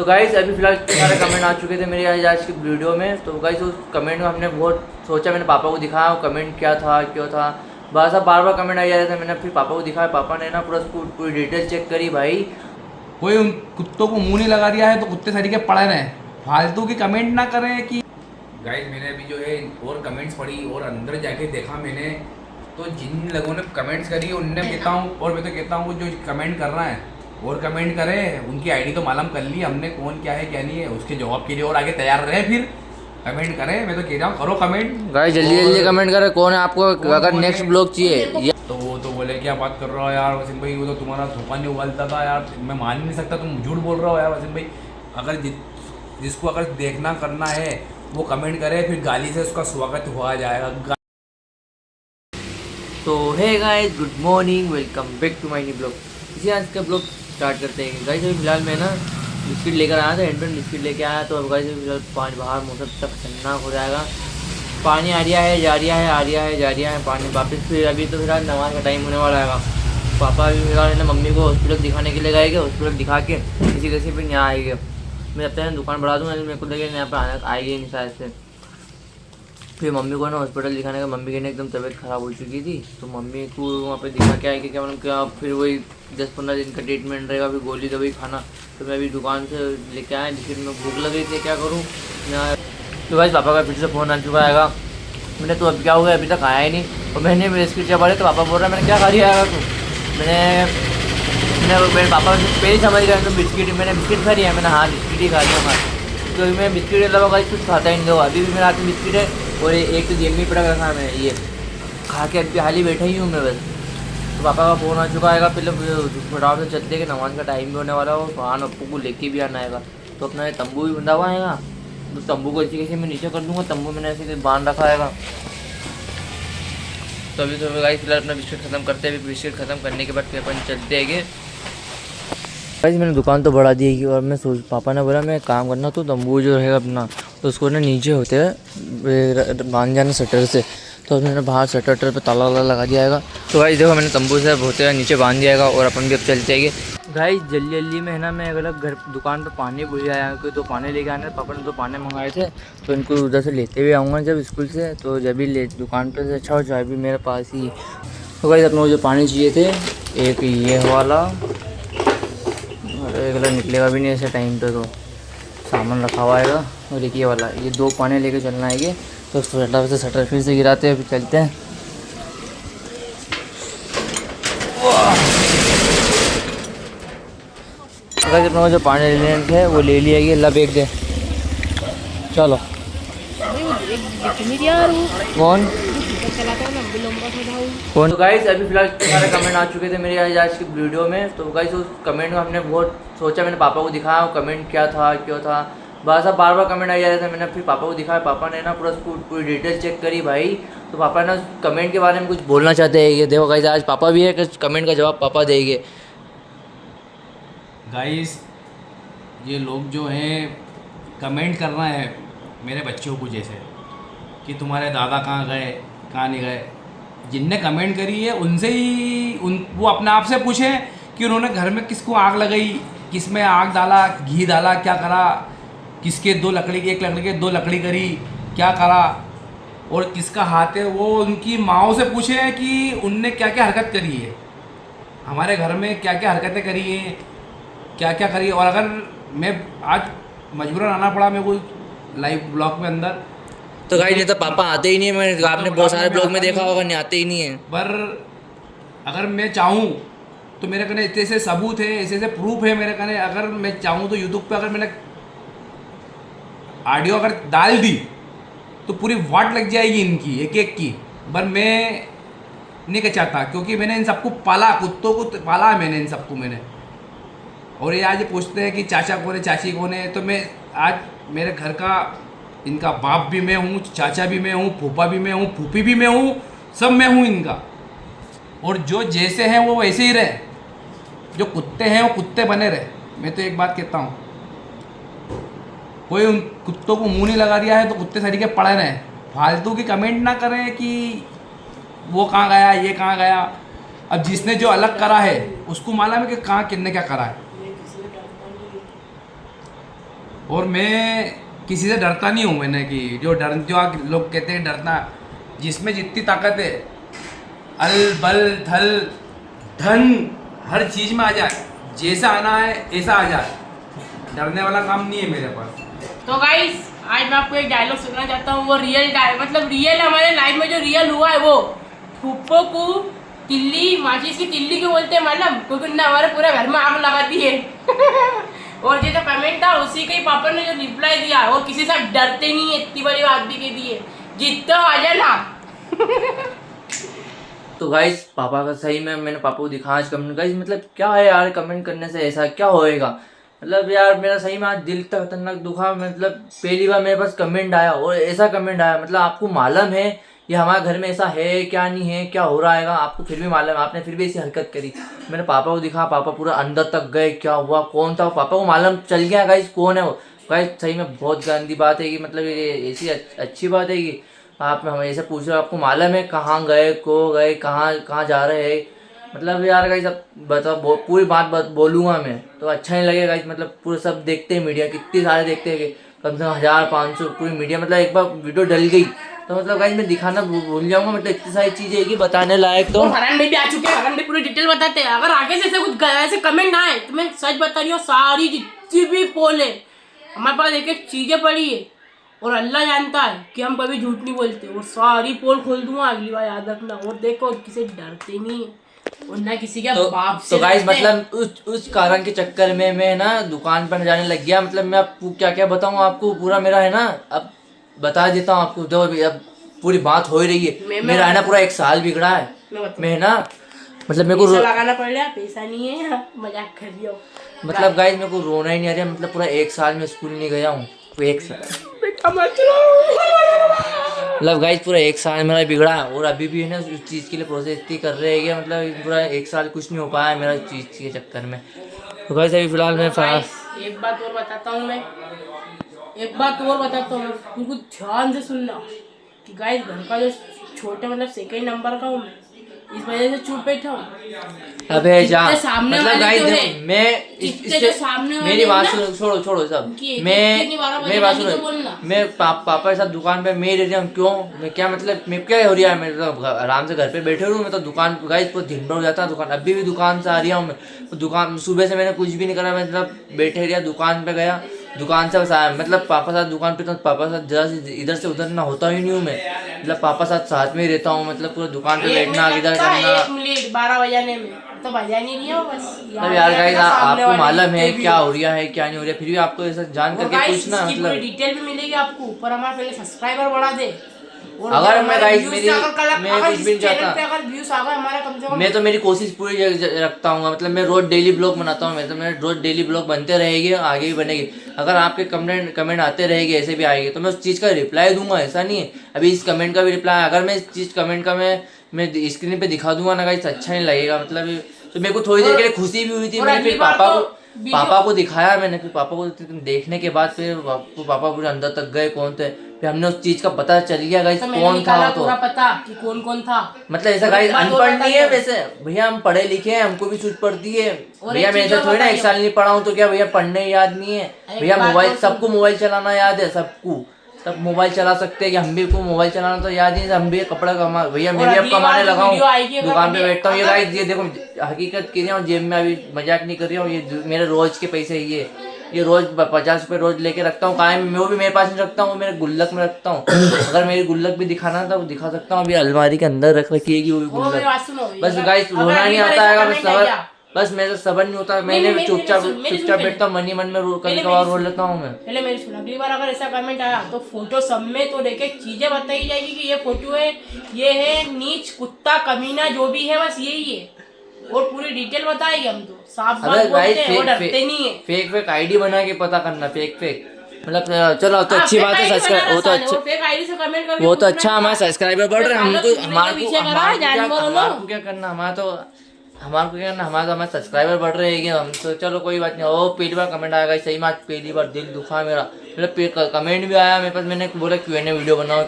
तो गाइस अभी फिलहाल सारे कमेंट आ चुके थे मेरे आज की वीडियो में। तो गाइस उस कमेंट में हमने बहुत सोचा, मैंने पापा को दिखाया कमेंट क्या था क्यों था, बस अब बार बार कमेंट आ जा रहे थे। मैंने फिर पापा को दिखाया, पापा ने ना पूरा पूरी डिटेल चेक करी भाई। कोई उन कुत्तों को मुंह नहीं लगा दिया है तो कुत्ते सरीके पड़े रहे, फालतू की कमेंट ना करें कि गाइस मैंने अभी जो है और कमेंट्स पढ़ी और अंदर जाके देखा मैंने, तो जिन लोगों ने कमेंट्स करी उनने कहता हूँ, और मैं तो कहता हूँ जो कमेंट कर रहा है और कमेंट करे, उनकी आईडी तो मालूम कर ली हमने कौन क्या है क्या नहीं है, उसके जवाब के लिए और आगे तैयार रहे, फिर कमेंट करें। मैं तो कह रहा हूँ करो कमेंट गाइस जल्दी जल्दी कमेंट करें कौन है आपको अगर नेक्स्ट ब्लॉग चाहिए। तो वो तो बोले क्या बात कर रहा हो यार वसीम भाई, वो तो तुम्हारा धोखा नहीं उगलता था यार, मैं मान ही नहीं सकता तुम झूठ बोल रहे हो यार वसीम भाई। अगर जिसको अगर देखना करना है वो कमेंट करे, फिर गाली से उसका स्वागत हुआ जाएगा। तो hey guys good morning, welcome back to my new blog. इसी आज का ब्लॉग स्टार्ट करते हैं। गाइस अभी फिलहाल मैं ना बिस्किट लेकर आया था, हैंड बिस्किट लेके आया। तो अब गाइस फिलहाल पानी बाहर मौसम तक खतरनाक हो जाएगा, पानी आ रिया है जा रिया है आ रिया है जा रिया है पानी वापस। फिर अभी तो फिलहाल नमाज का टाइम होने वाला है। पापा अभी फिलहाल ना मम्मी को हॉस्पिटल दिखाने के लिए गए, हॉस्पिटल दिखा के किसी कैसे फिर यहाँ आएंगे। मैं जब तक दुकान बढ़ा दूँगा मेरे को लगे यहाँ पर आने आएगी नहीं शायद से। फिर मम्मी को ना हॉस्पिटल दिखाने का, मम्मी की ना एकदम तबीयत ख़राब हो चुकी थी, तो मम्मी को वहाँ पे दिखा के आएगी क्या, मतलब क्या फिर वही 10-15 दिन का ट्रीटमेंट रहेगा, फिर गोली दवाई खाना। तो मैं अभी दुकान से लेके आया, लेकिन मैं भूख लग रही थी क्या करूँ मैं। तो भाई पापा का फिर से फ़ोन आ चुका है। मैंने तो अब क्या हो गया अभी तक आया ही नहीं, और मैंने बिस्किट जब बढ़े तो पापा बोल रहा है मैंने क्या खा लिया आएगा तू। मेरे पापा पहले समझ गए तो बिस्किट, मैंने बिस्किट खा लिया, मैंने हाँ बिस्किट ही खा लिया हमारा। तो मैं बिस्किट के अलावा भाई कुछ खाता ही नहीं हूँ। अभी भी मेरे हाथ में बिस्किट है और एक तो जेल में पड़ा रखा है, मैं ये खा के अभी हाल ही बैठा ही हूँ मैं बस। तो पापा का फ़ोन आ चुका है, पहले फटाफट से चलते कि नमाज का टाइम भी होने वाला हो, फरहान अप्पू को लेके भी आना आएगा। तो अपना ये तंबू भी बंधा हुआ आएगा, तो तंबू को अच्छी कैसे मैं नीचे कर दूँगा, तंबू मैंने ऐसे बांध रखा आएगा। तो अभी तो गाइस फिलहाल अपना बिस्किट ख़त्म करते हैं, अभी बिस्किट ख़त्म करने के बाद फिर अपन चलते हैं। गाइस मैंने दुकान तो बढ़ा दी है और मैं सोच पापा ने बोला मैं काम करना तो तंबू जो है अपना, तो उसको ना नीचे होते हैं बांध जाना शटर से। तो मैंने बाहर शटर पे ताला वाला लगा दिया है। तो गाइस देखो मैंने तंबू से होते हुए नीचे बांध दिया है और अपन भी अब चलते हैं। गाइस जल्दी जल्दी में है ना, मैं अगर घर दुकान पर पानी भूल आया क्योंकि तो पानी लेके आने, पापा ने तो पानी मंगाए थे, तो इनको उधर से लेते हुए आऊँगा जब स्कूल से। तो जब भी ले दुकान पर से अच्छा हो जाए भी मेरे पास ही। तो गाइस अपने को जो पानी चाहिए थे, एक ये वाला और एक वाला निकलेगा भी नहीं ऐसे टाइम पे, तो सामान रखा हुआ आएगा। और एक ये वाला, ये 2 पानी लेके चलना है। तो फटाफट से शटर फिर से गिराते हैं, फिर चलते हैं। अगर अपने को जो पानी लेने थे वो ले लिया गया, लब एक दे चलो। कौन कौन? तो गाइस अभी फिलहाल सारे कमेंट आ चुके थे मेरे आज की वीडियो में। तो गाइस उस कमेंट में हमने बहुत सोचा, मैंने पापा को दिखाया कमेंट क्या था क्यों था, बस अब बार बार कमेंट आ जा रहे थे। मैंने फिर पापा को दिखाया, पापा ने ना पूरी डिटेल चेक करी भाई। तो पापा ना कमेंट के बारे में कुछ बोलना चाहते हैं। ये देखो गाइस आज पापा भी है कि कमेंट का जवाब पापा देंगे। गाइस ये लोग जो हैं कमेंट करना है मेरे बच्चों को जैसे कि तुम्हारे दादा कहाँ गए कहाँ नहीं गए, जिनने कमेंट करी है उनसे ही वो अपने आप से पूछें कि उन्होंने घर में किसको आग लगाई, किस में आग डाला, घी डाला, क्या करा, किसके 2 लकड़ी की 1 लकड़ी के 2 लकड़ी करी, क्या करा, और किसका हाथ है। वो उनकी माओ से पूछें कि उनने क्या क्या हरकत करी है, हमारे घर में क्या क्या हरकतें करी हैं, क्या क्या करी। और अगर मैं आज मजबूरन आना पड़ा मेरे को लाइव ब्लॉग में अंदर, तो गाइस नहीं तो पापा आते ही नहीं है, मैंने आपने बहुत सारे ब्लॉग में देखा होगा, नहीं आते ही नहीं है। पर अगर मैं चाहूँ तो मेरे कने ऐसे ऐसे सबूत है, ऐसे ऐसे प्रूफ है मेरे कने। अगर मैं चाहूँ तो यूट्यूब पे अगर मैंने ऑडियो अगर डाल दी तो पूरी वाट लग जाएगी इनकी एक एक की। पर मैं नहीं कर चाहता क्योंकि मैंने इन सबको पाला, कुत्तों को पाला मैंने इन सबको मैंने। और ये आज पूछते हैं कि चाचा कौन है चाची कौन है, तो मैं आज मेरे घर का इनका बाप भी मैं हूँ, चाचा भी मैं हूँ, फूफा भी मैं हूँ, फूफी भी मैं हूँ, सब मैं हूँ इनका। और जो जैसे हैं वो वैसे ही रहे, जो कुत्ते हैं वो कुत्ते बने रहे। मैं तो एक बात कहता हूँ, कोई उन कुत्तों को मुंह नहीं लगा दिया है तो कुत्ते सरीके पड़े रहे, फालतू की कमेंट ना करें कि वो कहाँ गया ये कहाँ गया। अब जिसने जो अलग करा है उसको मालूम है कि कहाँ किसने क्या करा है। और मैं किसी से डरता नहीं हूँ। मैंने कि जो लोग कहते हैं डरना, जिसमें जितनी ताकत है, अल बल थल धन हर चीज़ में आ जाए, जैसा आना है ऐसा आ जाए, डरने वाला काम नहीं है मेरे पास। तो गाइस आज मैं आपको एक डायलॉग सुनना चाहता हूँ, वो रियल मतलब रियल हमारे लाइफ में जो रियल हुआ है वो। फूफो को तिल्ली, माचिस की तिल्ली क्यों बोलते हैं मालूम? क्योंकि उन्होंने हमारे पूरे घर में आग लगा दी है। और ये जो कमेंट था उसी के ही पापा ने जो रिप्लाई दिया, और किसी से डरते नहीं है, इतनी बड़ी बात भी कह दी है, जीतते हो आ जाना। तो गाइस पापा का सही में मैंने पापा को दिखा आज कमेंट। गाइस मतलब क्या है यार, कमेंट करने से ऐसा क्या होएगा? मतलब यार मेरा सही में आज दिल तक खतरनाक दुखा। मतलब पहली बार मेरे पास कमेंट आया और ऐसा कमेंट आया, मतलब आपको मालूम है ये हमारे घर में ऐसा है क्या नहीं है, क्या हो रहा है, आपको फिर भी मालूम है, आपने फिर भी ऐसी हरकत करी। मैंने पापा को दिखा, पापा पूरा अंदर तक गए, क्या हुआ, कौन था वो, पापा को मालूम चल गया गाइस कौन है वो। गाइस सही में बहुत गंदी बात है कि मतलब ये ऐसी अच्छी बात है कि आप हमेशा पूछ रहे हो, आपको मालूम है कहाँ गए, को गए, कहाँ जा रहे हैं। मतलब यार गाइस अब बताओ, पूरी बात बोलूँगा मैं तो अच्छा नहीं लगेगा गाइस। मतलब पूरे सब देखते हैं मीडिया, कितने सारे देखते हैं, कम से कम 1500 पूरी मीडिया। मतलब एक बार वीडियो डल गई तो मतलब गाइस मैं दिखाना भूल जाऊंगा। मतलब इतनी सारी चीजें है कि बताने लायक। तो हरण भाई भी आ चुके हैं, हरण भाई पूरी डिटेल बताते हैं। अगर आगे से ऐसे कुछ ऐसे कमेंट ना आए तो मैं सच बता रही हूँ, सारी जितनी भी पोल है हमारे पास एक एक चीजें पड़ी है, और अल्लाह जानता है कि हम कभी झूठ नहीं बोलते, और सारी पोल खोल दूंगा अगली बार, याद रखना। और देखो किसी डरते नहीं है और ना किसी के बाप से। तो गाइस मतलब उस कारण के चक्कर में मैं ना दुकान पर जाने लग गया। मतलब मैं आपको क्या क्या बताऊँ, आपको पूरा मेरा है ना, अब बता देता हूँ आपको। जो अब पूरी बात हो ही रही है, मेरा है ना पूरा 1 साल बिगड़ा है। मैं ना मतलब मेरे को लगाना पड़ रहा है, पैसा नहीं है, मजाक कर रही हो। मतलब गाइस मेरे को रोना ही नहीं आ रहा। मतलब पूरा 1 साल में स्कूल नहीं गया हूँ, 1 साल। मतलब गाइस पूरा 1 साल मेरा बिगड़ा है, और अभी भी है ना उस चीज़ के लिए प्रोसेस इतनी कर रहे हैं कि मतलब पूरा 1 साल कुछ नहीं हो पाया मेरा चीज़ के चक्कर में। तो गाइस अभी फिलहाल मैं एक बात और बताता हूँ, मैं एक बात और बताता हूँ, बिल्कुल ध्यान से सुनना कि गाइस घर का जो छोटे मतलब सेकंड नंबर का हूँ मैं, इस वजह से चुप बैठा हूँ। अबे जा मतलब गाइस देखो मैं मेरी बात छोड़ो सब। मेरी बात सुनो, मैं पापा के साथ दुकान पे मैं रह रहा हूँ। क्यों मैं क्या मतलब मैं क्या हो रहा है, मैं तो आराम से घर पे बैठे हूँ। मैं तो दुकान गाइस पूरा दिन भर हो जाता है दुकान। अभी भी दुकान से आ रहा हूँ मैं, दुकान सुबह से मैंने कुछ भी नहीं करा। मतलब बैठे रहा, दुकान पे गया, दुकान से बस आया। मतलब पापा साथ दुकान पे, तो पापा साथ जरा से इधर से उधर ना होता ही नहीं हूँ मैं। मतलब पापा साथ में ही रहता हूँ। मतलब पूरा दुकान पे बैठना, इधर करना। 1 मिनट 12 बजाने में तो बजा नहीं रही हो बस। मतलब यार गाइस आपको मालूम है क्या हो रहा है क्या नहीं हो रहा, फिर भी आपको ऐसा जान करके पूछना। मतलब डिटेल भी मिलेगी आपको, ऊपर हमारा पहले सब्सक्राइबर बढ़ा दे। अगर मैं गाइस मैं कुछ भी नहीं चाहता, अगर व्यूज आ गए हमारा कम से कम, मैं तो मेरी कोशिश पूरी रखता हूँ। मतलब मैं रोज डेली ब्लॉग बनाता हूँ। मैं तो मेरे रोज डेली ब्लॉग बनते रहेंगे, आगे भी बनेगी। अगर आपके कमेंट आते रहेंगे, ऐसे भी आएंगे, तो मैं उस चीज़ का रिप्लाई दूंगा। ऐसा नहीं है अभी इस कमेंट का भी रिप्लाई, अगर मैं इस चीज़ कमेंट का मैं स्क्रीन पे दिखा दूंगा ना गाइस, अच्छा नहीं लगेगा। मतलब तो मेरे को थोड़ी देर के लिए खुशी भी हुई थी। मैंने फिर पापा को दिखाया। मैंने फिर पापा को देखने के बाद फिर पापा पूरे अंदर तक गए, कौन थे, फिर हमने उस चीज का पता चल गया गाइस कौन था। तो पता कि कौन था। मतलब ऐसा गाइस अनपढ़ नहीं है वैसे भैया, हम पढ़े लिखे हैं, हमको भी सूझ पड़ती है भैया। मैं ऐसा थोड़ी ना 1 साल नहीं पढ़ा हूँ तो क्या भैया पढ़ने याद नहीं है भैया। मोबाइल सबको मोबाइल चलाना याद है, सबको सब मोबाइल चला सकते हैं कि हम भी को मोबाइल चलाना तो याद ही, हम भी कपड़ा कमा भैया। मैं भी अब कमाने लगा हूँ, दुकान पे बैठता हूँ। ये गाइस ये देखो हकीकत कह रही हूँ, जेब में अभी मजाक नहीं कर रही हूँ। ये मेरे रोज के पैसे, ये रोज 50 रुपये रोज लेके रखता हूँ कायम। मैं भी मेरे पास नहीं रखता हूँ, मेरे गुल्लक में रखता हूँ। अगर मेरी गुल्लक भी दिखाना था वो दिखा सकता हूँ। अभी अलमारी के अंदर रख रखी है वो भी गुल्लक। बस गाइस रोना नहीं आता है, बस मेरे से सबर नहीं होता। मैंने चुपचाप बैठता हूँ, मन ही मन में कभी कभार रो लेता हूँ मैं। पहले मेरी सुन, अगली बार अगर ऐसा कमेंट आया तो फोटो सब में तो देखे चीजें बताई जाएगी कि ये फोटो है, ये है नीच कुत्ता कमीना जो भी है, बस यही है, और पूरी डिटेल बताएगी। हम तो साफ बात बोलते हैं, वो डरते नहीं है। फेक आईडी बना के पता करना, फेक मतलब चलो तो अच्छी बात है। सब्सक्राइब वो तो अच्छा, वो तो अच्छा हमारे सब्सक्राइबर बढ़ रहे हैं। हमको क्या करना, हमारे सब्सक्राइबर बढ़ रहे हैं हम तो चलो कोई बात नहीं। ओ पहली बार कमेंट आया सही में, आज पहली बार दिल दुखा मेरा। मतलब कमेंट भी आया मेरे पास, मैंने बोला Q&A वीडियो बनाओ।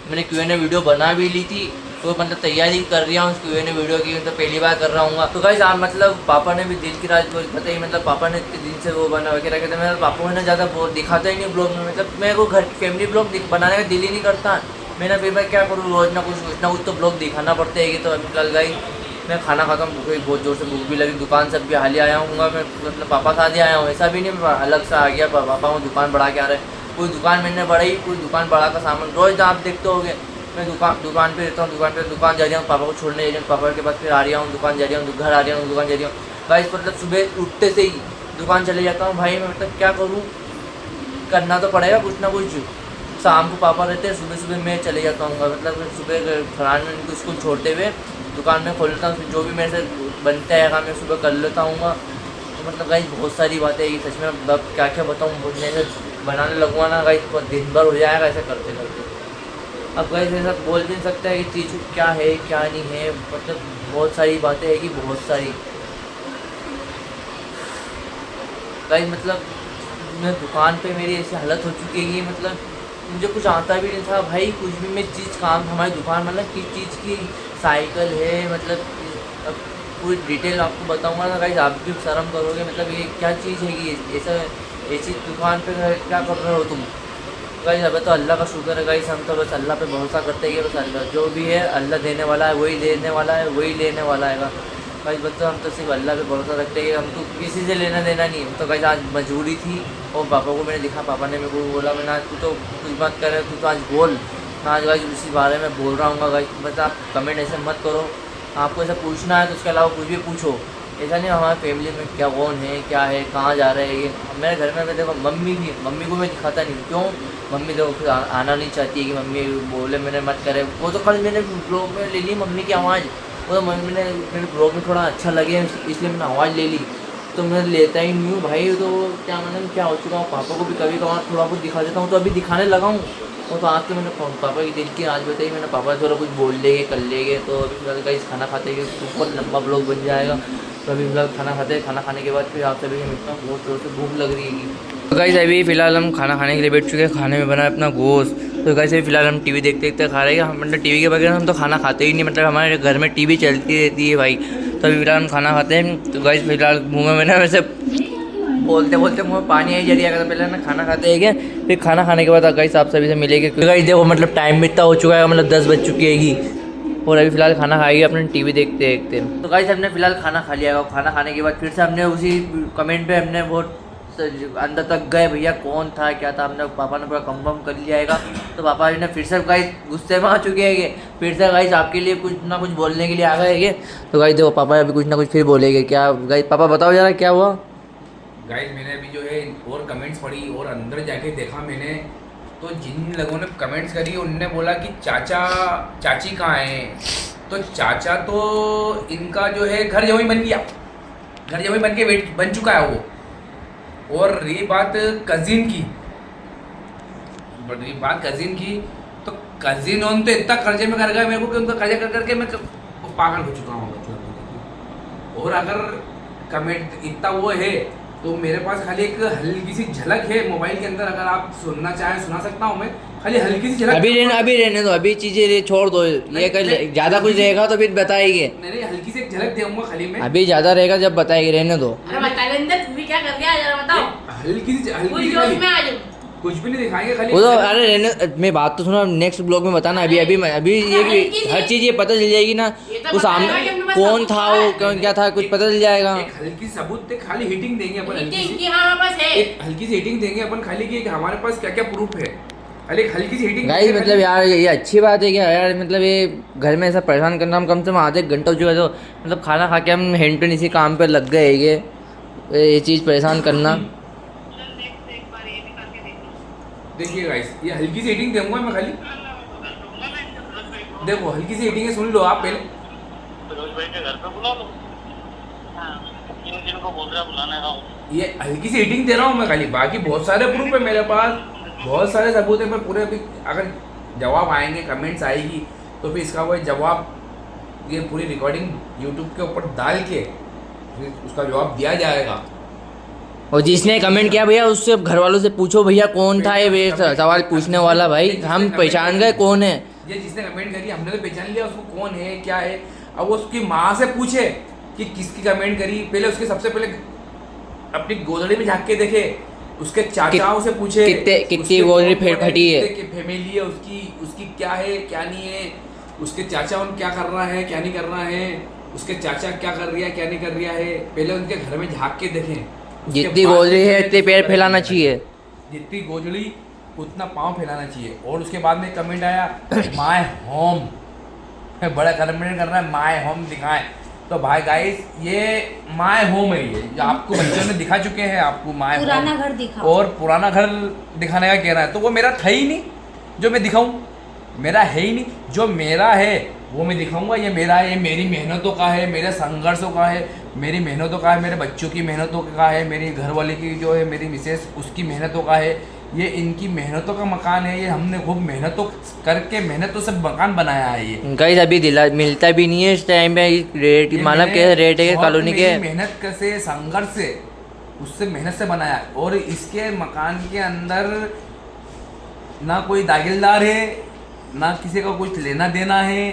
मैंने Q&A वीडियो बना भी ली थी। तो मतलब तैयारी कर रहा हूँ उसकी ने वीडियो की, मतलब पहली बार कर रहा हूँ। तो गाइस आप मतलब पापा ने भी दिल की राज पता ही, मतलब पापा ने इतने दिन से वो बना वगैरह कहते, मेरे पापा को ना ज़्यादा वो दिखाता ही नहीं ब्लॉग में, मतलब मेरे को घर फैमिली ब्लॉग बनाने का दिल ही नहीं करता। मैंने फिर मैं क्या करूँ, रोज ना कुछ तो ब्लॉग दिखाना पड़ता है। तो अभी फिलहाल गाइस मैं खाना खाता हूँ, भूख बहुत जोर से भूख भी लगी, दुकान से भी हाल ही आया हूँ मैं, मतलब पापा साथ ही आया हूँ, ऐसा भी नहीं अलग से आ गया। पापा को दुकान बढ़ा के आ रहे हैं, कोई दुकान मैंने बढ़ाई, कोई दुकान बढ़ा का सामान रोज़ आप देखते होगे। मैं दुकान पे रहता हूँ, दुकान जा रहा हूँ, पापा को छोड़ने जा रहा हूँ, पापा के पास फिर आ रहा हूँ, दुकान जा रहा हूँ, घर आ रहा हूँ, दुकान जा रहा हूँ। गाइस मतलब सुबह उठते से ही दुकान चले जाता हूँ भाई मैं, मतलब क्या करूँ, करना तो पड़ेगा कुछ ना कुछ। शाम को पापा रहते हैं, सुबह मैं चले जाता हूँ, मतलब सुबह फरहान में उनको स्कूल छोड़ते हुए दुकान में खोल लेता हूँ, जो भी मेरे से बनता है काम मैं सुबह कर लेता हूँ। तो मतलब गाइस बहुत सारी बातें हैं, सच में अब क्या क्या बताऊँ, मैं से बनाने लगूँगा ना गाइस तो दिन भर हो जाएगा ऐसे करते करते। अब गाइस ऐसा बोल नहीं सकता है कि चीज़ क्या है क्या नहीं है, मतलब बहुत सारी बातें हैं कि बहुत सारी। गाइस मतलब मैं दुकान पे मेरी ऐसी हालत हो चुकी है कि मतलब मुझे कुछ आता भी नहीं था भाई, कुछ भी मैं चीज़ काम हमारी दुकान मतलब किस चीज़ की साइकिल है, मतलब अब पूरी डिटेल आपको बताऊंगा ना गाइस आप भी शर्म करोगे, मतलब ये क्या चीज़ है कि ऐसा ऐसी दुकान पे क्या कर रहे हो तुम। गाइस अब तो अल्लाह का शुक्र है गाइस, हम तो बस अल्लाह पे भरोसा करते हैं कि बस अल्लाह जो भी है अल्लाह देने वाला है, वही देने वाला है, वही लेने वाला है। गाइस बस तो हम तो सिर्फ अल्लाह पे भरोसा रखते हैं, हम तो किसी से लेना देना नहीं है। तो गाइस आज मजबूरी थी और पापा को मैंने दिखा, पापा ने मेरे को बोला मैंने आज तू तो कुछ बात करे, तू तो आज बोल। आज गाइस इसी बारे में बोल रहा हूँ गाइस, बस आप कमेंट ऐसे मत करो, आपको ऐसा पूछना है तो उसके अलावा कुछ भी पूछो, ऐसा नहीं हमारे फैमिली में क्या कौन है क्या है कहाँ जा रहे हैं। ये मेरे घर में मैं देखो मम्मी को मैं दिखाता नहीं, क्यों मम्मी देखो फिर आना नहीं चाहती है कि मम्मी बोले मैंने मत करे। वो तो कल मैंने ब्लॉग में ले ली मम्मी की आवाज़, वो तो मम्मी ने मेरे ब्लॉग में थोड़ा अच्छा लगे इसलिए मैंने आवाज़ ले ली, तो मैं लेता ही नहीं हूँ भाई। तो क्या मतलब क्या हो चुका हूँ, पापा को भी कभी कभार थोड़ा बहुत दिखा देता हूँ, तो अभी दिखाने लगा हूँ। वो तो आज तो मैंने पापा की दिल की आज बताई, मैंने पापा थोड़ा कुछ बोल लेंगे कर लेंगे। तो अभी फिलहाल गाइस खाना खाते हैं, बहुत लंबा ब्लॉग बन जाएगा। तो अभी फिलहाल खाना खाते हैं, खाना खाने के बाद फिर आप सभी से मिलता हूँ, बहुत जोर से भूख लग रही है। तो गाइस अभी फिलहाल हम खाना खाने के लिए बैठ चुके हैं, खाने में बना है अपना गोश्त। तो गाइस अभी फिलहाल हम टीवी देखते देखते खा रहे हैं, हम मतलब टीवी के बगैर हम तो खाना खाते ही नहीं, मतलब हमारे घर में टीवी चलती रहती है भाई। तो अभी फिलहाल हम खाना खाते हैं। तो गाइस फिलहाल मुँह में मैंने वैसे बोलते बोलते मुँह में पानी आई जा रहा है। तो पहले ना खाना खाते हैं क्या, फिर खाना खाने के बाद गाइस आप सभी से मिलेंगे। गाइस देखो मतलब टाइम भी इतना हो चुका है, मतलब 10 बज चुकी है और अभी फिलहाल खाना खाएगी अपने टीवी देखते देखते। तो गाइस हमने फिलहाल खाना खा लिया, खाना खाने के बाद फिर से हमने उसी कमेंट पे हमने बहुत अंदर तक गए भैया कौन था क्या था, हमने पापा ने पूरा कंफर्म कर लिया है। तो पापा जी ने फिर से गाइस गुस्से में आ चुके हैं, फिर से गाइस आपके लिए कुछ ना कुछ बोलने के लिए आ गए। तो गाइस देखो पापा अभी कुछ ना कुछ फिर बोलेंगे। क्या गाइस पापा बताओ जरा क्या हुआ। गाइस मैंने अभी जो है और कमेंट्स पढ़ी और अंदर जाके देखा मैंने, तो जिन लोगों ने कमेंट्स करी उनने बोला कि चाचा चाची कहाँ हैं। तो चाचा तो इनका जो है घर जमाई बन गया, घर जमाई बन के बन चुका है वो। और रही बात कजिन की, तो कजिन ऑन तो इतना कर्जे में कर गया मेरे को कि उनका कर्जा कर करके मैं पागल हो चुका हूँ। और अगर कमेंट इतना वो है तो मेरे पास खाली एक हल्की सी झलक है मोबाइल के अंदर, अगर आप सुनना चाहें सुना सकता हूँ मैं, खाली हल्की सी झलक। अभी रहने दो, अभी चीजें छोड़ दो, ये कल ज्यादा कुछ रहेगा तो फिर बताएंगे। नहीं हल्की सी एक झलक दूंगा खाली मैं, अभी ज्यादा रहेगा जब बताएंगे, रहने दो। अरे बता लेंगे तू भी क्या कर गया जरा बताओ। हल्की सी कुछ भी नहीं दिखाएंगे खाली वो तो अरे रहने, मैं बात तो सुनो, नेक्स्ट ब्लॉग में बताना। अभी ये हर चीज ये पता चल जाएगी ना, वो सामने कौन था वो कौन क्या था कुछ पता चल जाएगा। एक हल्की सबूत खाली हिटिंग देंगे अपन, एक हल्की सी हिटिंग देंगे अपन खाली कि हमारे पास क्या क्या प्रूफ है, खाली एक हल्की सी हिटिंग। गाइस मतलब यार ये अच्छी बात है क्या यार, मतलब ये घर में ऐसा परेशान करना, हम कम से कम आधे घंटा हो चुका है। तो मतलब खाना खा के हम हैंड इसी काम पे लग गए, ये चीज़ परेशान करना। देखिए गाइस ये हल्की सी हिटिंग दूंगा मैं खाली, देखो हल्की सी हिटिंग है, सुन लो आप पहले। फिरोज भाई के घर पे बुला लो, जिनको बोल रहा बुलाने का। ये हल्की सी हिटिंग दे रहा हूँ मैं खाली, बाकी बहुत सारे प्रूफ है मेरे पास, बहुत सारे सबूत है। मैं पूरे अभी अगर जवाब आएंगे कमेंट्स आएगी तो फिर इसका वो जवाब, ये पूरी रिकॉर्डिंग यूट्यूब के ऊपर डाल के फिर उसका जवाब दिया जाएगा। और जिसने कमेंट किया भैया उससे घर वालों से पूछो भैया कौन था ये सवाल पूछने वाला, भाई हम पहचान गए कौन है। ये जिसने कमेंट करी हमने तो पहचान लिया उसको कौन है क्या है। अब वो उसकी माँ से पूछे कि किसकी कमेंट करी, पहले उसके सबसे पहले अपनी गोदड़ी में झाँक के देखे, उसके चाचाओं से पूछे कितनी गोदड़ी फटी है, फैमिली है उसकी क्या है क्या नहीं है, उसके चाचा उन क्या कर रहा है क्या नहीं कर रहा है, उसके चाचा क्या कर रहा है क्या नहीं कर रहा है, पहले उनके घर में झाँक के देखें। जितनी गोदड़ी है उतने पैर फैलाना चाहिए, जितनी गोदड़ी उतना पाँव फैलाना चाहिए। और उसके बाद में कमेंट आया माय होम, बड़ा कमेंट कर रहा है माय होम दिखाएं। तो भाई गाइस ये माय होम है, ये जो आपको बच्चों ने दिखा चुके हैं आपको माय पुराना होम घर दिखाओ, और पुराना घर दिखाने का कह रहा है। तो वो मेरा था ही नहीं जो मैं दिखाऊं, मेरा है ही नहीं। जो मेरा है वो मैं दिखाऊंगा, ये मेरा है, ये मेरी मेहनतों का है, मेरे संघर्षों का है, मेरी मेहनतों का है, मेरे बच्चों की मेहनतों का है, मेरी घरवाले की जो है मेरी मिसेस उसकी मेहनतों का है, ये इनकी मेहनतों का मकान है। ये हमने खूब मेहनतों करके मेहनतों से मकान बनाया है ये। गाइस अभी दिला मिलता भी नहीं है इस टाइम पे रेट, मानव के रेट है कॉलोनी के, मेहनत से संघर्ष से उससे मेहनत से बनाया है। और इसके मकान के अंदर ना कोई दागिलदार है, ना किसी का कुछ लेना देना है,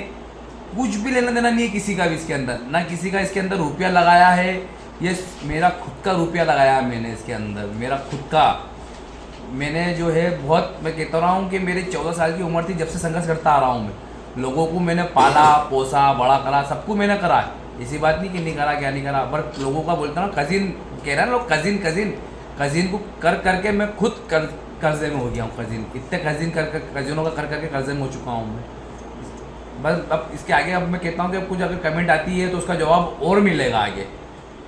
कुछ भी लेना देना नहीं है किसी का भी इसके अंदर, ना किसी का इसके अंदर रुपया लगाया है। ये मेरा खुद का रुपया लगाया है मैंने इसके अंदर, मेरा खुद का। मैंने जो है बहुत, मैं कहता रहा हूँ कि मेरी 14 साल की उम्र थी जब से संघर्ष करता आ रहा हूँ मैं। लोगों को मैंने पाला पोसा बड़ा करा, सबको मैंने करा, ऐसी बात नहीं कि नहीं करा क्या नहीं करा। पर लोगों का बोलता ना कजिन कह रहे हैं लोग, कजिन को कर करके मैं खुद कर्जे में हो गया हूँ। कजिन इतने कजिनों का कर करके कर्जे में हो चुका हूँ मैं। बस अब इसके आगे अब मैं कहता हूँ कि अब कुछ अगर कमेंट आती है तो उसका जवाब और मिलेगा आगे,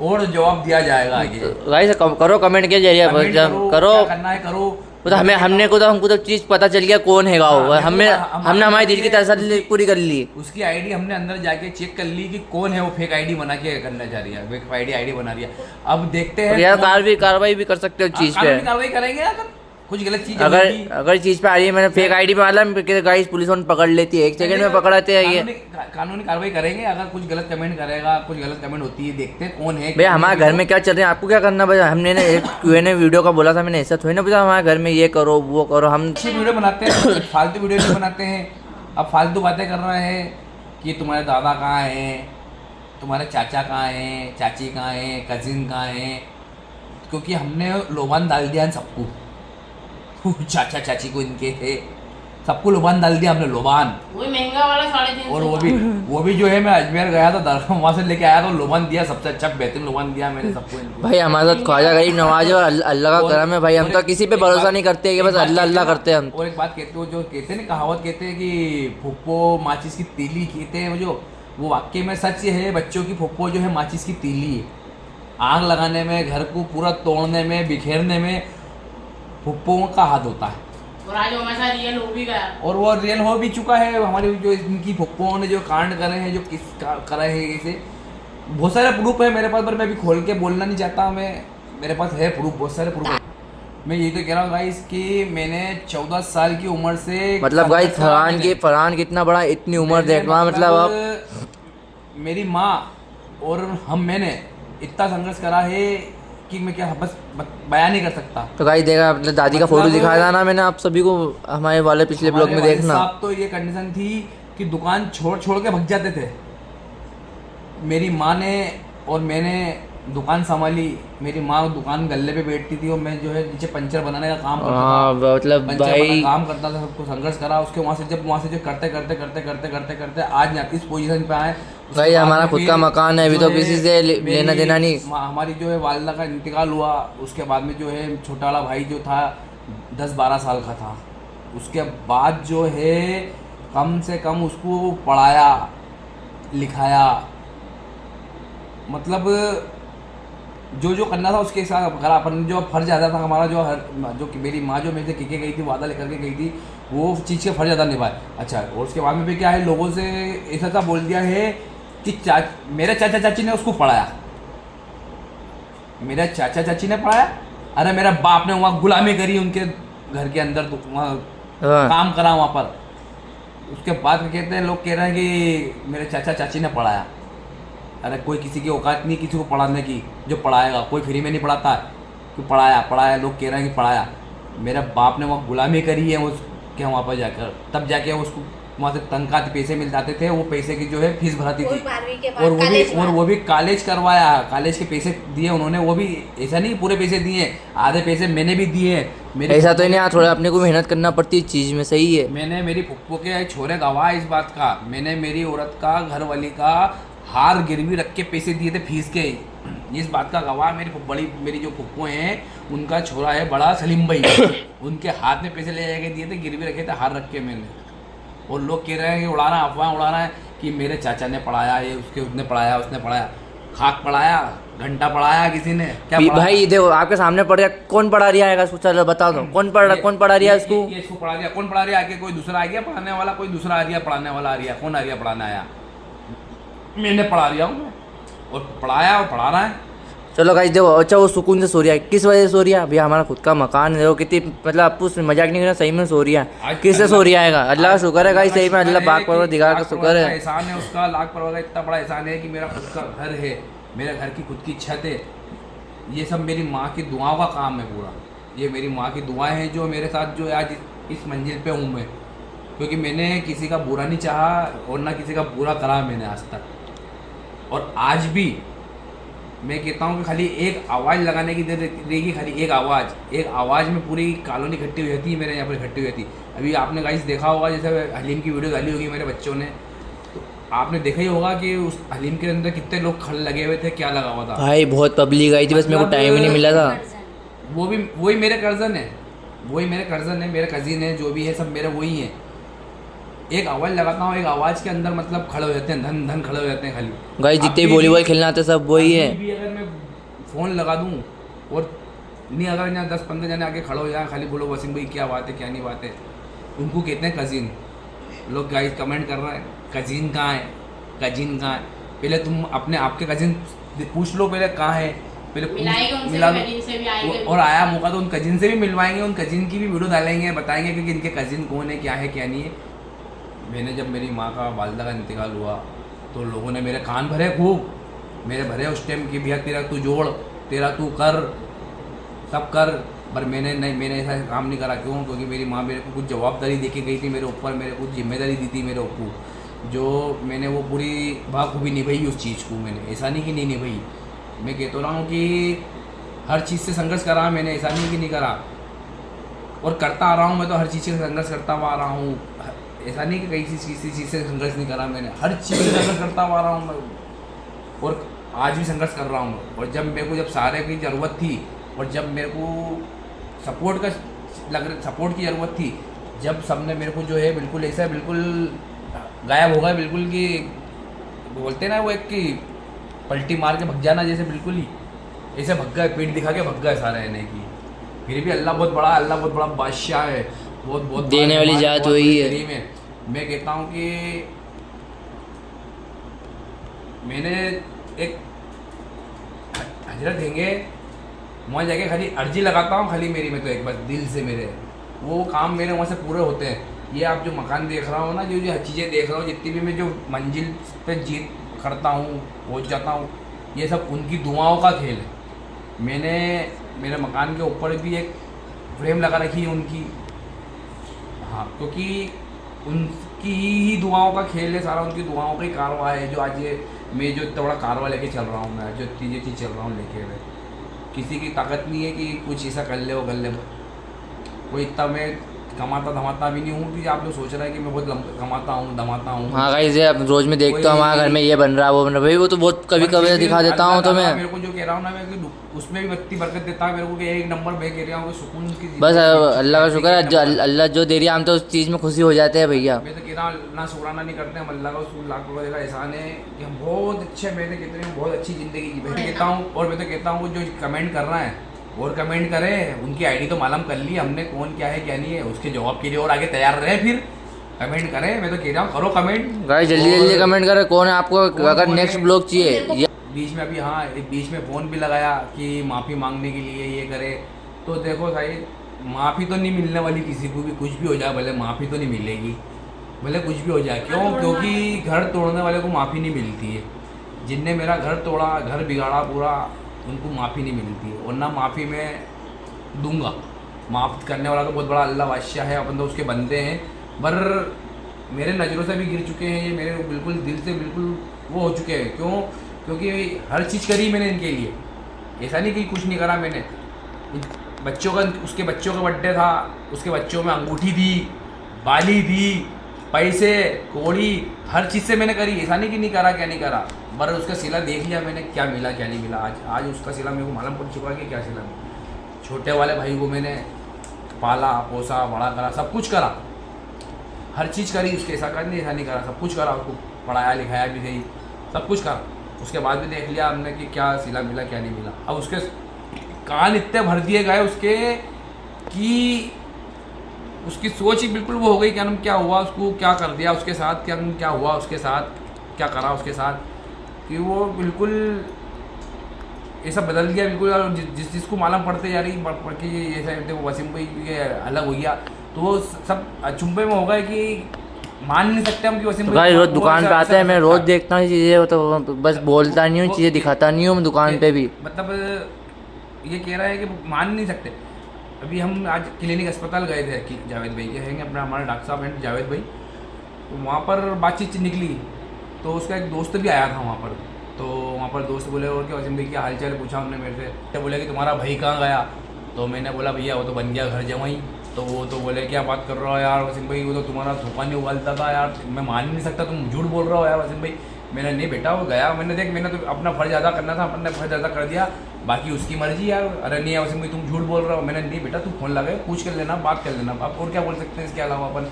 और जवाब दिया जाएगा आगे। गाइस करो कमेंट के जरिए करो, क्या करना है करो। तो हमको तो चीज पता चल गया कौन है गाँव, हमने हमारी दिल की तसल्ली पूरी कर ली। उसकी आईडी हमने अंदर जाके चेक कर ली कि कौन है वो फेक आईडी बना के करना चाह रही है, फेक आईडी बना रही है। अब देखते हैं यार कार्रवाई भी कर सकते हो चीज पे, कार्रवाई करेंगे अगर कुछ गलत चीज अगर चीज पे आ रही है। मैंने फेक आईडी मारा, गाइस पुलिस उन पकड़ लेती है, 1 सेकंड में पकड़ाते हैं ये। कानूनी कार्रवाई करेंगे अगर कुछ गलत कमेंट करेगा, कुछ गलत कमेंट होती है, देखते हैं कौन है। भैया हमारे घर में क्या चल रहा है, आपको क्या करना भाई? हमने ना एक Q&A वीडियो का बोला था, मैंने ऐसा थोड़ी ना पूछा हमारे घर में ये करो वो करो। हम अच्छी वीडियो बनाते हैं, फालतू वीडियो नहीं बनाते हैं। अब फालतू बातें कर रहे हैं कि तुम्हारे दादा कहाँ हैं, तुम्हारे चाचा कहाँ हैं, चाची कहाँ हैं, कजिन कहाँ हैं, क्योंकि हमने लोबान डाल दिया सबको। चाचा चाची को इनके थे सबको लोबान डाल दिया हमने, लोबान। वही महंगा वाला 350। और वो भी जो है मैं अजमेर गया था दरगाह, वहाँ से लेके आया तो लोबान दिया, सबसे अच्छा बेहतरीन लोबान दिया मैंने सबको इनको। भाई हमारे साथ ख्वाजा गरीब नवाज और अल्लाह का करम है भाई, हम तो किसी पे भरोसा नहीं करते, बस अल्लाह अल्लाह करते हैं हम। और एक बात कहते हो, जो कहते हैं ना कहावत कहते हैं कि फुप्पो माचिस की तीली कहते हैं, जो वो वाकई में सच है। बच्चों की फुप्पो जो है माचिस की तीली है, आग लगाने में, घर को पूरा तोड़ने में, बिखेरने में फुप्पों का हाथ होता है। और आज हमारा रियल हो भी गया, और वो रियल हो भी चुका है। हमारी जो इनकी फुप्पों ने जो कांड करे हैं, जो किस करे हैं, इसे बहुत सारे प्रूफ है मेरे पास, पर मैं अभी खोल के बोलना नहीं चाहता। मेरे पास है प्रूफ, बहुत सारे प्रूफ है। मैं यही तो कह रहा हूँ गाइस कि मैंने 14 साल की उम्र से, मतलब गाइस फरहान कितना बड़ा, इतनी उम्र देख लो, मतलब अब मेरी माँ और मैंने इतना संघर्ष करा है कि मैं क्या बस बयान नहीं कर सकता। तो गाइस देखा अपने दादी का फोटो दिखाया था ना मैंने आप सभी को, हमारे वाले पिछले ब्लॉग में देखना। साहब तो ये कंडीशन थी कि दुकान छोड़ के भाग जाते थे। मेरी माँ ने और मैंने दुकान संभाली। मेरी माँ दुकान गल्ले पे बैठती थी और मैं जो है नीचे पंचर बनाने का काम करता था। मतलब भाई काम करता था, सबको संघर्ष करा। उसके वहाँ से जो करते आज इस पोजीशन पे आए। भाई हमारा खुद का मकान है, अभी तो किसी से लेना देना नहीं। हमारी जो है वालिदा का इंतकाल हुआ, उसके बाद में जो है छोटा वाला भाई जो था 10-12 साल का था। उसके बाद जो है कम से कम उसको पढ़ाया लिखाया, मतलब जो करना था उसके साथ करा। अपन जो फर्ज आता था हमारा, जो मेरी माँ जो मेरे से कह के गई थी, वादा लेकर के गई थी, वो चीज़ के फर्ज अदा निभाए। अच्छा, और उसके बाद में भी क्या है, लोगों से ऐसा बोल दिया है कि मेरे चाचा चाची ने उसको पढ़ाया, मेरे चाचा चाची ने पढ़ाया। अरे मेरा बाप ने वहाँ गुलामी करी उनके घर के अंदर, तो वहाँ काम करा वहाँ पर। उसके बाद कहते हैं लोग, कह रहे हैं कि मेरे चाचा चाची ने पढ़ाया। अरे कोई किसी की औकात नहीं किसी को पढ़ाने की, जो पढ़ाएगा। कोई फ्री में नहीं पढ़ाता है कि पढ़ाया, लोग कह रहे हैं कि पढ़ाया। मेरे बाप ने वहाँ गुलामी करी है उसके वहाँ पर जाकर, तब जाके उसको वहाँ से तनख्वाह के पैसे मिल जाते थे, वो पैसे की जो है फीस भराती वो थी। 12वीं के बाद और वो भी बाद। कॉलेज करवाया, कॉलेज के पैसे दिए उन्होंने, वो भी ऐसा नहीं पूरे पैसे दिए, आधे पैसे मैंने भी दिए। ऐसा तो नहीं, थोड़ा अपने को मेहनत करना पड़ती है चीज़ में, सही है। मैंने मेरी फुप्पो के छोरे गवाह इस बात का, मैंने मेरी औरत का घर वाली का हार गिरवी रख के पैसे दिए थे फीस के, इस बात का गवाह मेरी जो फुप्पो हैं उनका छोरा है बड़ा सलीम भाई, उनके हाथ में पैसे ले जाके दिए थे, गिरवी रखे थे हार रख के मैंने। और लोग कह रहे हैं कि उड़ा रहा है, अफवाह उड़ा रहा है कि मेरे चाचा ने पढ़ाया, ये उसने पढ़ाया, उसने पढ़ाया। खाक पढ़ाया, घंटा पढ़ाया किसी ने, क्या पढ़ाया? भाई ये देखो आपके सामने पढ़ रहा, कौन पढ़ा रहा है इसको, चलो बताओ दो, कौन पढ़ रहा है इसको? ये इसको पढ़ा दिया, कौन पढ़ा रहा है? आगे कोई दूसरा आ गया पढ़ाने वाला, कोई दूसरा आ गया पढ़ाने वाला आ रहा, कौन आ रहा पढ़ाने आया? मैंने पढ़ा रहा हूँ और पढ़ाया और पढ़ा रहा है। चलो गाइस देखो, अच्छा वो सुकून से सो रहा है, किस वजह से सो रहा है? भैया हमारा खुद का मकान है, वो कितनी मतलब आपको उसमें मजाक नहीं करना, सही में सो रहा है। किससे सो रहा है? अल्लाह का शुक्र है गाइस, सही में अल्लाह पाक परवर दिगार का शुक्र है। एहसान है उसका, लाख परवर का इतना बड़ा एहसान है कि मेरा खुद का घर है, मेरे घर की खुद की छत है। ये सब मेरी माँ की दुआओं का काम है पूरा, ये मेरी माँ की दुआएं हैं जो मेरे साथ जो आज इस मंजिल पे हूँ मैं, क्योंकि मैंने किसी का बुरा नहीं चाहा और ना किसी का बुरा करा मैंने आज तक। और आज भी मैं कहता हूँ कि खाली एक आवाज़ लगाने की देगी, खाली एक आवाज़ में पूरी कॉलोनी इकट्ठी हुई थी, मेरे यहाँ पर इकट्ठी हुई थी। अभी आपने गाइस देखा होगा, जैसे हलीम की वीडियो डाली होगी मेरे बच्चों ने, तो आपने देखा ही होगा कि उस हलीम के अंदर कितने लोग खड़े लगे हुए थे, क्या लगा हुआ था भाई। बहुत पब्लिक आई थी, बस मेरे को टाइम ही नहीं मिला था। वही मेरे कर्जन है, मेरे कज़िन है, जो भी है सब मेरे वही हैं। एक आवाज़ लगाता हूँ, एक आवाज़ के अंदर मतलब खड़े हो जाते हैं, धन खड़े हो जाते हैं खाली। गाइस जितने भी वॉलीबॉल खेलना आते सब वही है। भी अगर मैं फ़ोन लगा दूँ और नहीं, अगर यहाँ 10-15 जने आके खड़े हो जाए, खाली बोलो वसीम भाई क्या बात है, क्या नहीं बात है, उनको कहते हैं कज़िन। लोग गाइस कमेंट कर रहे हैं कज़िन कहाँ है, कज़िन कहाँ है? पहले तुम अपने आपके कज़िन पूछ लो पहले कहाँ है, पहले मिला लो। और आया मौका तो उन कज़िन से भी मिलवाएंगे, उन कज़िन की भी वीडियो डालेंगे, बताएंगे कि इनके कज़िन कौन है, क्या है क्या नहीं है। मैंने जब मेरी माँ का वालिदा का इंतकाल हुआ तो लोगों ने मेरे कान भरे, खूब मेरे भरे उस टाइम कि भैया तेरा तू जोड़, तेरा तू कर, सब कर। पर मैंने ऐसा काम नहीं करा। क्यों? क्योंकि मेरी माँ मेरे को कुछ जवाबदारी दे के गई थी मेरे ऊपर, मेरे को जिम्मेदारी दी थी मेरे ऊपर, जो मैंने वो पूरी बाखूबी निभाई उस चीज़ को। मैंने ऐसा नहीं कि नहीं निभाई, मैं कहता रहा हूँ कि हर चीज़ से संघर्ष करा मैंने, ऐसा नहीं कि नहीं करा, और करता आ रहा हूँ मैं तो हर चीज़ से संघर्ष करता हुआ आ रहा हूँ। ऐसा नहीं कि किसी चीज़ से संघर्ष नहीं करा मैंने, हर चीज़ से संघर्ष करता हुआ आ रहा हूँ मैं, और आज भी संघर्ष कर रहा हूँ। और जब मेरे को सहारे की ज़रूरत थी और जब मेरे को सपोर्ट की ज़रूरत थी, जब सबने मेरे को जो है बिल्कुल ऐसा बिल्कुल गायब हो गया, बिल्कुल कि बोलते ना वो एक कि पलटी मार के भग जाना, जैसे बिल्कुल ही ऐसे भग गए, पीठ दिखा के भग गए सारे रहने की। फिर भी अल्लाह बहुत बड़ा बादशाह है, बहुत देने वाली जात वही है। मैं कहता हूँ कि मैंने एक हजरत देंगे वहाँ जाके खाली अर्जी लगाता हूँ, खाली मेरी में तो एक बार दिल से मेरे वो काम मेरे वहाँ से पूरे होते हैं। ये आप जो मकान देख रहा हो ना, जो चीज़ें देख रहा हूँ, जितनी भी मैं जो मंजिल पे जीत करता हूँ, पहुँच जाता हूँ, ये सब उनकी दुआओं का खेल है। मैंने मेरे मकान के ऊपर भी एक फ्रेम लगा रखी है उनकी, हाँ, क्योंकि उनकी ही दुआओं का खेल है सारा, उनकी दुआओं का ही कारवा है जो आज ये मैं जो इतना बड़ा कारवा लेके चल रहा हूँ, मैं जो चीज़ चल रहा हूँ लेके मैं, किसी की ताकत नहीं है कि कुछ ऐसा कर ले वो कर ले। कोई इतना मैं कमाता धमाता भी नहीं हूँ कि आप लोग सोच रहे हैं कि मैं बहुत कमाता हूँ धमाता हूँ। हाँ गाइस अब रोज में देखता हूँ हमारे घर में ये बन रहा है वो बन रहा है, भाई वो तो बहुत कभी कभी दिखा देता हूँ। तो मैं मेरे को जो कह रहा हूँ ना, मैं कि उसमें भी इतनी बरकत देता है मेरे को कि एक नंबर मैं कह रहा हूँ सुकून की, बस अल्लाह का शुक्र है, अल्लाह जो दे रही है हम तो उस चीज़ में खुशी हो जाते हैं भैया। मैं तो कह रहा हूँ ना शुक्राना नहीं करते हम अल्लाह का, लाख रुपये का एहसान है कि हम बहुत अच्छे, मैंने कहते हैं बहुत अच्छी ज़िंदगी जी। मैं कहता हूँ और मैं तो कहता हूँ जो कमेंट कर रहा है और कमेंट करें, उनकी आईडी तो मालूम कर ली हमने कौन क्या है क्या नहीं है, उसके जवाब के लिए और आगे तैयार रहे, फिर कमेंट करें। मैं तो कह रहा हूँ करो कमेंट गाइस, जल्दी कमेंट करें कौन है आपको, अगर नेक्स्ट ब्लॉग चाहिए। बीच में अभी हाँ बीच में फ़ोन भी लगाया कि माफ़ी मांगने के लिए ये करे, तो देखो भाई माफ़ी तो नहीं मिलने वाली किसी को भी, कुछ भी हो जाए भले माफ़ी तो नहीं मिलेगी, भले कुछ भी हो जाए। क्यों? क्योंकि घर तोड़ने वाले को माफ़ी नहीं मिलती है। जिनने मेरा घर तोड़ा, घर बिगाड़ा पूरा, उनको माफ़ी नहीं मिलती है, और ना माफ़ी मैं दूंगा। माफ़ करने वाला तो बहुत बड़ा अल्लाह बादशाह है, अपन तो उसके बंदे हैं। पर मेरे नज़रों से भी गिर चुके हैं, ये मेरे बिल्कुल दिल से बिल्कुल वो हो चुके हैं। क्यों? क्योंकि हर चीज़ करी मैंने इनके लिए, ऐसा नहीं कि कुछ नहीं करा मैंने। बच्चों का, उसके बच्चों का बर्थडे था, उसके बच्चों में अंगूठी दी, बाली दी, पैसे कौड़ी, हर चीज़ से मैंने करी, ऐसा नहीं कि नहीं करा, क्या नहीं करा। पर उसका सिला देख लिया मैंने, क्या मिला क्या नहीं मिला। आज उसका सिला मेरे को मालूम पड़ चुका है कि क्या सिला मिला। छोटे वाले भाई को मैंने पाला पोसा बड़ा करा, सब कुछ करा, हर चीज़ करी उसके, ऐसा कर नहीं ऐसा नहीं करा, सब कुछ करा, उसको पढ़ाया लिखाया भी सही, सब कुछ करा। उसके बाद भी देख लिया हमने कि क्या सिला मिला क्या नहीं मिला। अब उसके कान इतने भर दिए गए उसके कि उसकी सोच ही बिल्कुल वो हो गई, क्या हुआ, उसको क्या कर दिया उसके साथ, क्या हुआ उसके साथ, क्या करा उसके साथ, कि वो बिल्कुल ऐसा बदल गया बिल्कुल। और जिसको मालूम पड़ते जा रही पढ़ के ये ऐसा वसीम भाई ये अलग हो गया, तो वो सब अचंभे में हो गए कि मान नहीं सकते हम कि वसीम भाई रोज दुकान पे आते हैं, मैं रोज देखता हूँ चीज़ें, तो बस बोलता नहीं हूँ, चीज़ें दिखाता नहीं हूँ मैं दुकान पे भी। मतलब ये कह रहा है कि मान नहीं सकते। अभी हम आज क्लिनिक अस्पताल गए थे कि जावेद भाई के हैं अपना, हमारे डॉक्टर साहब हैं जावेद भाई, तो वहाँ पर बातचीत निकली, तो उसका एक दोस्त भी आया था वहाँ पर। तो वहाँ पर दोस्त बोले और क्या वसीम भाई क्या हाल चाल पूछा उन्होंने मेरे से, तो बोले कि तुम्हारा भाई कहाँ गया। तो मैंने बोला भैया वो तो बन गया घर जमाई। तो वो तो बोले क्या बात कर रहे हो यार वसीम भाई, वो तो तुम्हारा धोखा नहीं उबालता था यार, मैं मान नहीं सकता तुम झूठ बोल रहे हो यार वसीम भाई। मैंने नहीं बेटा वो गया, मैंने तो अपना फर्ज अदा करना था, अपने फर्ज अदा कर दिया, बाकी उसकी मर्जी यार। अरे नहीं वसीम भाई तुम झूठ बोल रहे हो। मैंने नहीं बेटा तू फोन लगा पूछ कर लेना, बात कर लेना, आप और क्या बोल सकते हैं इसके अलावा अपन।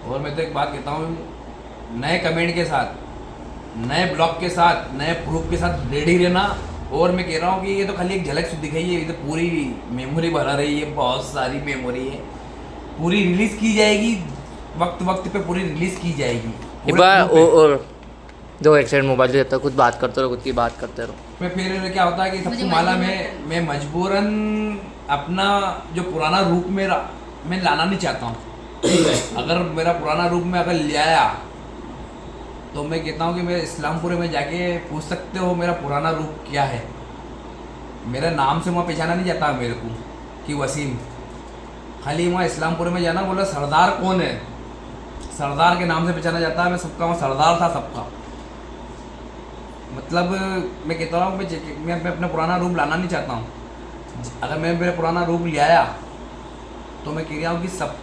और मैं तो एक बात कहता हूँ, नए कमेंट के साथ, नए ब्लॉग के साथ, नए प्रूफ के साथ रेडी रहना। और मैं कह रहा हूँ कि ये तो खाली एक झलक दिखाई है, ये तो पूरी मेमोरी भरा रही है, बहुत सारी मेमोरी है, पूरी रिलीज़ की जाएगी, वक्त पे पूरी रिलीज़ की जाएगी। एक बार और दो एक सेकंड मोबाइल देता, खुद बात करते रहो, खुद की बात करते रहो। मैं फिर क्या होता है कि सबको माला मैं मजबूरन अपना जो पुराना रूप मेरा मैं लाना नहीं चाहता हूँ। अगर मेरा पुराना रूप में अगर ले आया तो मैं कहता हूँ कि मैं इस्लामपुरे में जाके पूछ सकते हो मेरा पुराना रूप क्या है। मेरा नाम से वहाँ पहचाना नहीं जाता मेरे को कि वसीम, खाली वहाँ इस्लामपुरे में जाना, बोला सरदार कौन है, सरदार के नाम से पहचाना जाता है। मैं सबका वहाँ सरदार था सबका। मतलब मैं कहता हूँ मैं अपना पुराना रूप लाना नहीं चाहता हूँ। अगर मैं मेरा पुराना रूप ले आया तो मैं कह रहा हूँ कि सब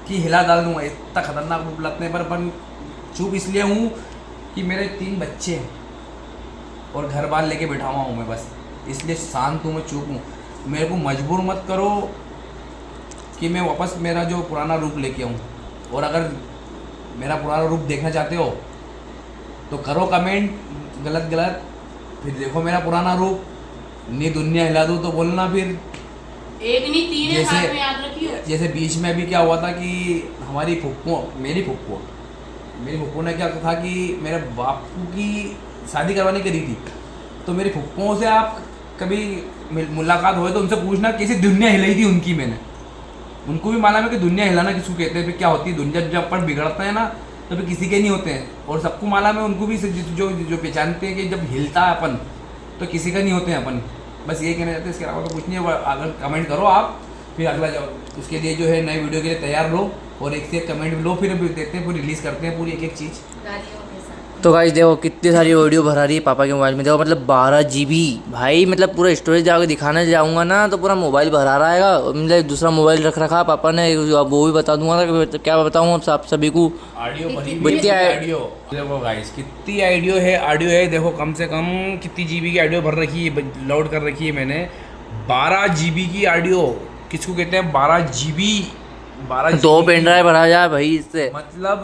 की हिला डाल दूँगा। इतना खतरनाक रूप लाते हैं, पर चुप इसलिए हूँ कि मेरे 3 बच्चे हैं और घर बार लेके बैठा हुआ हूँ मैं, बस इसलिए शांत हूँ, मैं चुप हूँ। मेरे को मजबूर मत करो कि मैं वापस मेरा जो पुराना रूप लेके आऊँ। और अगर मेरा पुराना रूप देखना चाहते हो तो करो कमेंट गलत, फिर देखो मेरा पुराना रूप, नहीं दुनिया हिला दूँ तो बोलना फिर। एक नहीं 3 है साथ में, याद रखिए। जैसे बीच में भी क्या हुआ था कि हमारी मेरी फुप्पो ने क्या था कि मेरे बापू की शादी करवाने करी थी, तो मेरी फुप्पों से आप कभी मुलाकात हुए तो उनसे पूछना कैसी दुनिया हिलाई थी उनकी। मैंने उनको भी मालूम है कि दुनिया हिलाना किसको कहते हैं, फिर क्या होती है दुनिया। जब अपन बिगड़ते हैं ना तो फिर किसी के नहीं होते हैं, और सबको मालूम है, उनको भी जो पहचानते हैं कि जब हिलता है अपन तो किसी का नहीं होते हैं अपन। बस ये कहना चाहते हैं, इसके अलावा तो कुछ नहीं है। अगर कमेंट करो आप, फिर अगला उसके लिए जो है नए वीडियो के लिए तैयार रहो, और एक से एक कमेंट लो, फिर देखते हैं, पूरी रिलीज़ करते हैं पूरी एक चीज़। तो गाइस देखो कितनी सारी वीडियो भरा रही है पापा के मोबाइल में, देखो मतलब 12 GB भाई, मतलब पूरा स्टोरेज जाकर दिखाने जाऊंगा ना तो पूरा मोबाइल भरा रहेगा। मतलब दूसरा मोबाइल रख रखा पापा ने, अब वो भी बता दूंगा ना कि क्या बताऊँ अब आप सभी को। ऑडियो देखो गाइस कितनी ऑडियो है, देखो कम से कम कितनी GB की ऑडियो भर रखी है, लोड कर रखी है मैंने। 12 GB की ऑडियो, किसको कहते हैं 12 GB? 12 2 पेन ड्राइव भरा जाए भाई इससे, मतलब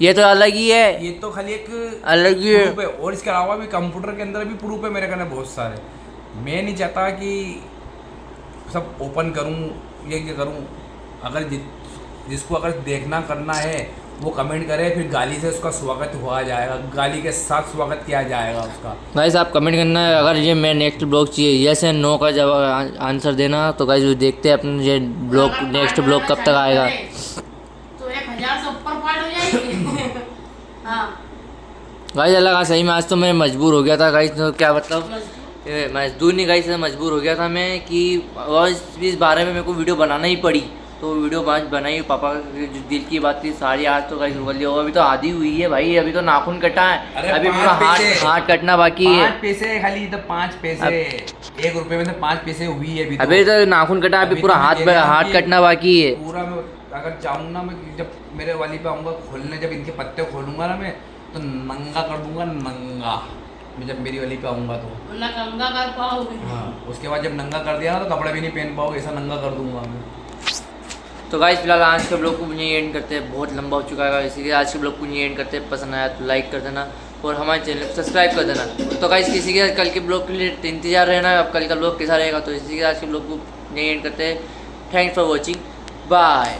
ये तो अलग ही है, ये तो खाली एक अलग ही प्रूफ है। और इसके अलावा भी कंप्यूटर के अंदर भी प्रूफ है मेरे कहने बहुत सारे। मैं नहीं चाहता कि सब ओपन करूं, ये करूं। अगर जिसको अगर देखना करना है वो कमेंट करे, फिर गाली से उसका स्वागत हुआ जाएगा, गाली के साथ स्वागत किया जाएगा उसका। गाइस आप कमेंट करना है अगर ये मैं नेक्स्ट ब्लॉग चाहिए, यस या नो का जवाब आंसर देना। तो गाइस देखते हैं अपने ये ब्लॉग, नेक्स्ट ब्लॉग कब तक आएगा। तो 1000 से ऊपर पार्ट हो जाएगी। हाँ गाइस लगा सही में आज तो मैं मजबूर हो गया था गाइस, तो क्या मतलब मजदूर नहीं गाइस, मजबूर हो गया था मैं कि और इस बारे में मेरे को वीडियो बनाना ही पड़ी, तो वीडियो आज बनाई। पापा की जो दिल की बात थी सारी आज तो गाइस उगल ली होगा। अभी तो आधी हुई है भाई, अभी तो नाखून कटा है, अरे अभी 5 पूरा पैसे। हाथ कटना बाकी है। 5 पैसे खाली, तो 5 पैसे 1 रुपए में से 5 पैसे हुई है अभी तो नाखून कटा, अभी पूरा हाथ कटना बाकी है। पूरा मैं अगर चाहूँ ना, मैं जब मेरे वाली पे आऊँगा खोलने, जब इनके पत्ते खोलूँगा ना मैं, तो नंगा कर दूंगा, नंगा। मैं जब मेरी वाली पे आऊँगा तो नंगा कर पाओगे। हाँ, उसके बाद जब नंगा कर दिया ना तो कपड़े भी नहीं पहन पाओगे, ऐसा नंगा कर दूंगा मैं। तो गाइस फिलहाल आज के ब्लॉग को यहीं एंड करते हैं, बहुत लंबा हो चुका है, इसी के आज के ब्लॉग को यहीं एंड करते हैं। पसंद आया तो लाइक कर देना और हमारे चैनल को सब्सक्राइब कर देना। तो गाइस किसी के कल के ब्लॉग के लिए इंतजार रहना, अब कल का ब्लॉग कैसा रहेगा, तो इसी के आज के ब्लॉग को यहीं एंड करते हैं। Thanks for watching, bye.